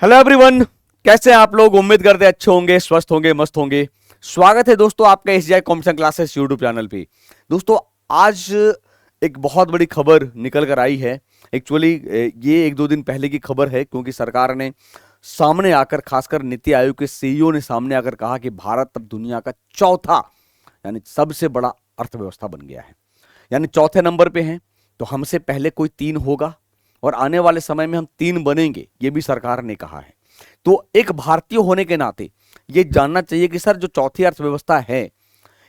Hello everyone, कैसे हैं आप लोग। उम्मीद करते हैं अच्छे होंगे, स्वस्थ होंगे, मस्त होंगे। स्वागत है दोस्तों आपका SGI competition classes YouTube channel पे। दोस्तों आज एक बहुत बड़ी खबर निकल कर आई है। एक्चुअली ये एक दो दिन पहले की खबर है, क्योंकि सरकार ने सामने आकर, खासकर नीति आयोग के सीईओ ने सामने आकर कहा कि भारत अब दुनिया का चौथा यानी सबसे बड़ा अर्थव्यवस्था बन गया है, यानी चौथे नंबर पे हैं। तो हमसे पहले कोई तीन होगा और आने वाले समय में हम तीन बनेंगे, ये भी सरकार ने कहा है। तो एक भारतीय होने के नाते ये जानना चाहिए कि सर जो चौथी अर्थव्यवस्था है,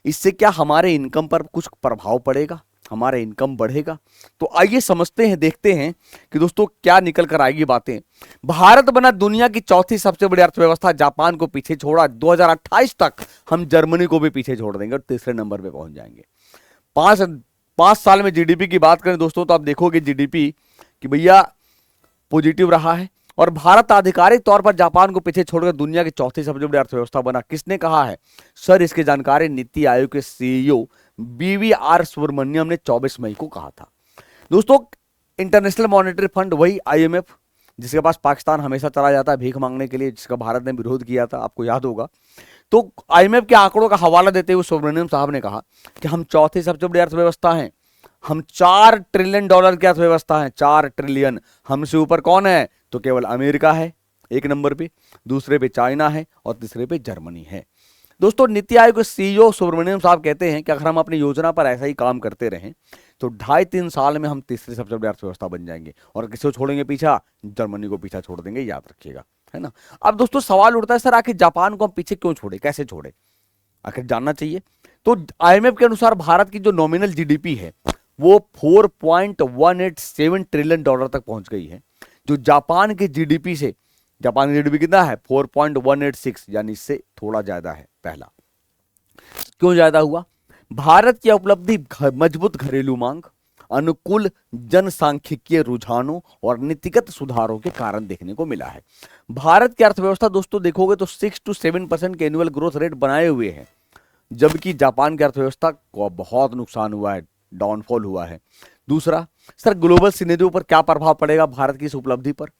इससे क्या हमारे इनकम पर कुछ प्रभाव पड़ेगा, हमारा इनकम बढ़ेगा। तो आइए समझते हैं, देखते हैं कि दोस्तों क्या निकल कर आएगी बातें। भारत बना दुनिया की चौथी सबसे बड़ी अर्थव्यवस्था, जापान को पीछे छोड़ा। 2028 तक हम जर्मनी को भी पीछे छोड़ देंगे और तीसरे नंबर पे पहुंच जाएंगे। पांच पांच साल में जीडीपी की बात करें दोस्तों, तो आप देखोगे जीडीपी कि भैया पॉजिटिव रहा है और भारत आधिकारिक तौर पर जापान को पीछे छोड़कर दुनिया की चौथी सबसे बड़ी अर्थव्यवस्था बना। किसने कहा है सर? इसकी जानकारी नीति आयोग के सीईओ बीवीआर सुब्रमण्यम ने 24 मई को कहा था। दोस्तों इंटरनेशनल मॉनेटरी फंड, वही आईएमएफ, जिसके पास पाकिस्तान हमेशा चला जाता है भीख मांगने के लिए, जिसका भारत ने विरोध किया था, आपको याद होगा। तो आईएमएफ के आंकड़ों का हवाला देते हुए सुब्रमण्यम साहब ने कहा कि हम चौथी सबसे बड़ी अर्थव्यवस्था हैं, हम $4 ट्रिलियन की अर्थव्यवस्था है। 4 ट्रिलियन। हमसे ऊपर कौन है? तो केवल अमेरिका है एक नंबर पे, दूसरे पे चाइना है और तीसरे पे जर्मनी है। दोस्तों नीति आयोग के सीईओ सुब्रमण्यम साहब कहते हैं कि अगर हम अपनी योजना पर ऐसा ही काम करते रहें तो 2.5-3 साल में हम तीसरी सबसे बड़ी अर्थव्यवस्था बन जाएंगे। और किसको छोड़ेंगे पीछा? जर्मनी को पीछा छोड़ देंगे, याद रखिएगा, है ना। अब दोस्तों सवाल उठता है, सर आखिर जापान को हम पीछे क्यों छोड़े, कैसे छोड़े, आखिर जानना चाहिए। तो आईएमएफ के अनुसार भारत की जो नॉमिनल जीडीपी है वो $4.187 ट्रिलियन तक पहुंच गई है, जो जापान के जीडीपी से, जापान की जीडीपी कितना है? 4.186, यानी इससे थोड़ा ज्यादा है। पहला क्यों ज्यादा हुआ? भारत की उपलब्धि मजबूत घरेलू मांग, अनुकूल जनसांख्यिकीय रुझानों और नीतिगत सुधारों के कारण देखने को मिला है। भारत की अर्थव्यवस्था दोस्तों देखोगे तो 6 to 7% के एनुअल ग्रोथ रेट बनाए हुए है, जबकि जापान की अर्थव्यवस्था को बहुत नुकसान हुआ है, डाउनफॉल हुआ है। दूसरा, सर ग्लोबल सिनेरियो पर क्या प्रभाव पड़ेगा भारत की इस उपलब्धि पर?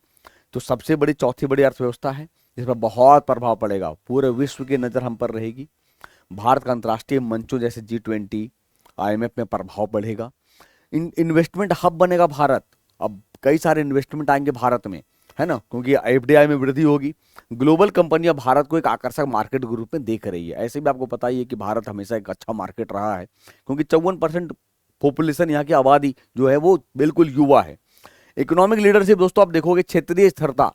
तो सबसे बड़ी चौथी बड़ी अर्थव्यवस्था है, इस पर बहुत प्रभाव पड़ेगा। पूरे विश्व की नजर हम पर रहेगी। भारत का अंतर्राष्ट्रीय मंचों जैसे G20, आईएमएफ में प्रभाव बढ़ेगा। इन्वेस्टमेंट हब बनेगा भारत। अब कई सारे इन्वेस्टमेंट आएंगे भारत में, है ना, क्योंकि एफडीआई में वृद्धि होगी। ग्लोबल कंपनियां भारत को एक आकर्षक मार्केट के रूप में देख रही है। ऐसे भी आपको पता ही है कि भारत हमेशा एक अच्छा मार्केट रहा है, क्योंकि 54% पॉपुलेशन, यहाँ की आबादी जो है वो बिल्कुल युवा है। इकोनॉमिक लीडरशिप दोस्तों आप देखोगे, क्षेत्रीय स्थिरता,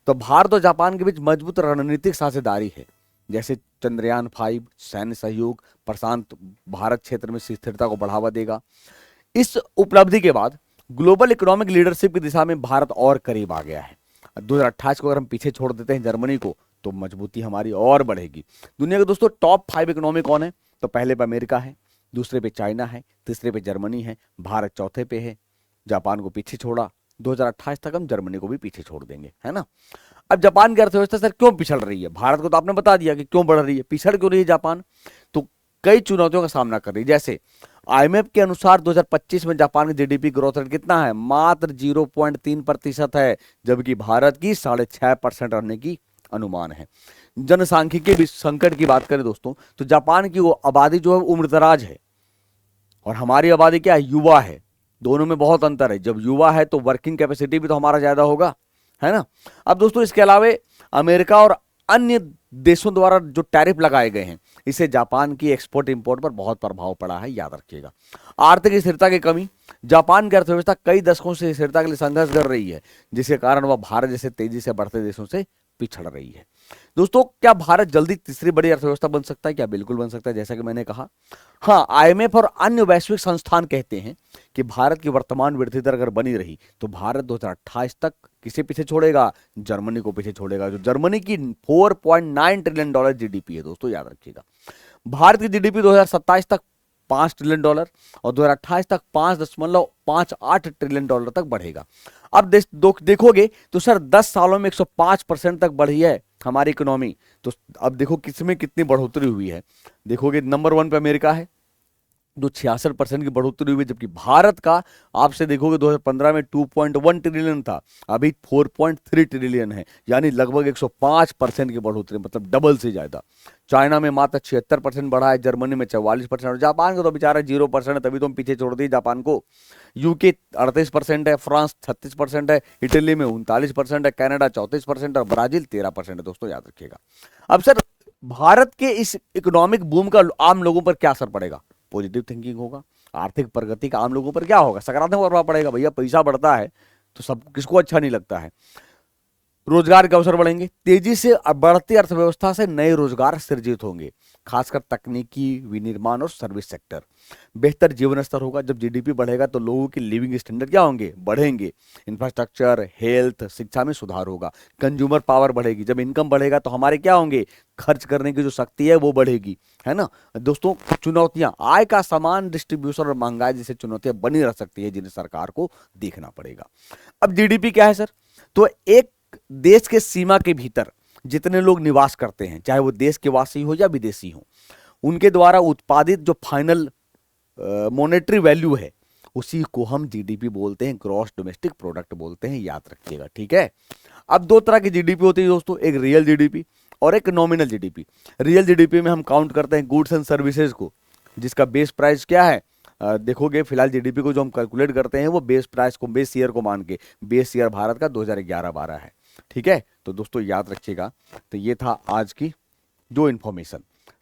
तो भारत और जापान के बीच मजबूत रणनीतिक साझेदारी है, जैसे चंद्रयान 5, सैन्य सहयोग, प्रशांत भारत क्षेत्र में स्थिरता को बढ़ावा देगा। इस उपलब्धि के बाद ग्लोबल इकोनॉमिक लीडरशिप की दिशा में भारत और करीब आ गया है। 2028 को अगर हम पीछे छोड़ देते हैं जर्मनी को, तो मजबूती हमारी और बढ़ेगी। दुनिया के दोस्तों टॉप 5 इकोनॉमी कौन है? तो पहले पे अमेरिका है, दूसरे पे चाइना है, तीसरे पे जर्मनी है, भारत चौथे पे है। जापान को पीछे छोड़ा, 2028 तक हम जर्मनी को भी पीछे छोड़ देंगे, है ना। अब जापान की अर्थव्यवस्था सर क्यों पिछड़ रही है? भारत को तो आपने बता दिया कि क्यों बढ़ रही है, पिछड़ क्यों रही है जापान। तो कई चुनौतियों का सामना कर रही है। जैसे आईएमएफ के अनुसार 2025 में जापान की जीडीपी ग्रोथ रेट कितना है? मात्र 0.3% है, जबकि भारत की 6.5% रहने की अनुमान है। जनसांख्यिकीय भी संकट की बात करें दोस्तों, तो जापान की वो आबादी जो है उम्रदराज है और हमारी आबादी क्या है? युवा है। दोनों में बहुत अंतर है। जब युवा है तो वर्किंग कैपेसिटी भी तो हमारा ज्यादा होगा, है ना। अब दोस्तों इसके अलावा अमेरिका और अन्य देशों द्वारा जो टैरिफ लगाए गए हैं, इससे जापान की एक्सपोर्ट इंपोर्ट पर बहुत प्रभाव पड़ा है, याद रखिएगा। आर्थिक स्थिरता की कमी, जापान की अर्थव्यवस्था कई दशकों से स्थिरता के लिए संघर्ष कर रही है, जिसके कारण वह भारत जैसे तेजी से बढ़ते देशों से पिछड़ रही है। दोस्तों क्या भारत जल्दी तीसरी बड़ी अर्थव्यवस्था बन सकता है? क्या बिल्कुल बन सकता है, जैसा कि मैंने कहा। हाँ, आईएमएफ और अन्य वैश्विक संस्थान कहते हैं कि भारत की वर्तमान वृद्धि दर अगर बनी रही तो भारत 2028 तक किसे पीछे छोड़ेगा? जर्मनी को पीछे छोड़ेगा, जो जर्मनी की $4.9 ट्रिलियन जीडीपी है। दोस्तों याद रखिएगा, भारत की जीडीपी 2027 तक $5 ट्रिलियन और 2028 तक $5.58 ट्रिलियन तक बढ़ेगा। अब देखोगे तो सर 10 सालों में 105% तक बढ़ी है हमारी इकोनॉमी। तो अब देखो किसमें कितनी बढ़ोतरी हुई है। देखोगे नंबर 1 पे अमेरिका है, जो 66% की बढ़ोतरी हुई, जबकि भारत का आपसे देखोगे 2015 में 2.1 ट्रिलियन था, अभी 4.3 ट्रिलियन है, यानी लगभग 105% की बढ़ोतरी, मतलब डबल से ज्यादा। चाइना में मात्र 76% बढ़ा है, जर्मनी में 44%, और जापान का तो बेचारा 0% है, तभी तो हम पीछे छोड़ दिए जापान को। यूके 38% है, फ्रांस 36% है, इटली में 39% है, कनाडा 34% और ब्राजील 13% है। दोस्तों याद रखिएगा। अब सर, भारत के इस इकोनॉमिक बूम का आम लोगों पर क्या असर पड़ेगा? पॉजिटिव थिंकिंग होगा। आर्थिक प्रगति का आम लोगों पर क्या होगा? सकारात्मक प्रभाव पड़ेगा। भैया पैसा बढ़ता है तो सब किसको अच्छा नहीं लगता है। रोजगार के अवसर बढ़ेंगे, तेजी से बढ़ती अर्थव्यवस्था से नए रोजगार सृजित होंगे, खासकर तकनीकी, विनिर्माण और सर्विस सेक्टर। बेहतर जीवन स्तर होगा, जब जीडीपी बढ़ेगा तो लोगों की लिविंग स्टैंडर्ड क्या होंगे? बढ़ेंगे। इंफ्रास्ट्रक्चर, हेल्थ, शिक्षा में सुधार होगा। कंज्यूमर पावर बढ़ेगी, जब इनकम बढ़ेगा तो हमारे क्या होंगे? खर्च करने की जो शक्ति है वो बढ़ेगी, है ना। दोस्तों, चुनौतियां, आय का समान डिस्ट्रीब्यूशन और महंगाई जैसी चुनौतियां बनी रह सकती है, जिन्हें सरकार को देखना पड़ेगा। अब जीडीपी क्या है सर? तो एक देश के सीमा के भीतर जितने लोग निवास करते हैं, चाहे वो देश के वासी हो या विदेशी हो, उनके द्वारा उत्पादित जो फाइनल मॉनेटरी वैल्यू है, उसी को हम जीडीपी बोलते हैं, ग्रॉस डोमेस्टिक प्रोडक्ट बोलते हैं, याद रखिएगा, ठीक है। अब दो तरह की जीडीपी होती है दोस्तों, एक रियल जीडीपी और एक नॉमिनल जीडीपी। रियल जीडीपी में हम काउंट करते हैं गुड्स एंड सर्विसेज को, जिसका बेस प्राइस क्या है? देखोगे फिलहाल जीडीपी को जो हम कैलकुलेट करते हैं वो बेस प्राइस को, बेस ईयर को मान के, बेस ईयर भारत का 2011-12 है, ठीक है। तो दोस्तों याद रखिएगा। तो ये था आज की जो इन्फॉर्मेशन।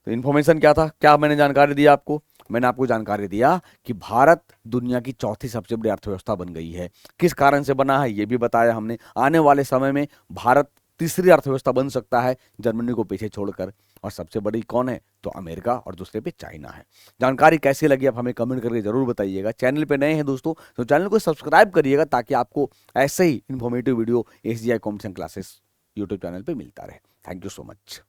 तो इन्फॉर्मेशन क्या था, क्या मैंने जानकारी दी आपको? मैंने आपको जानकारी दिया कि भारत दुनिया की चौथी सबसे बड़ी अर्थव्यवस्था बन गई है। किस कारण से बना है ये भी बताया हमने। आने वाले समय में भारत तीसरी अर्थव्यवस्था बन सकता है, जर्मनी को पीछे छोड़कर। और सबसे बड़ी कौन है? तो अमेरिका, और दूसरे पे चाइना है। जानकारी कैसी लगी आप हमें कमेंट करके जरूर बताइएगा। चैनल पे नए हैं दोस्तों तो चैनल को सब्सक्राइब करिएगा, ताकि आपको ऐसे ही informative video SGI competition classes YouTube channel पे मिलता रहे। Thank you so much.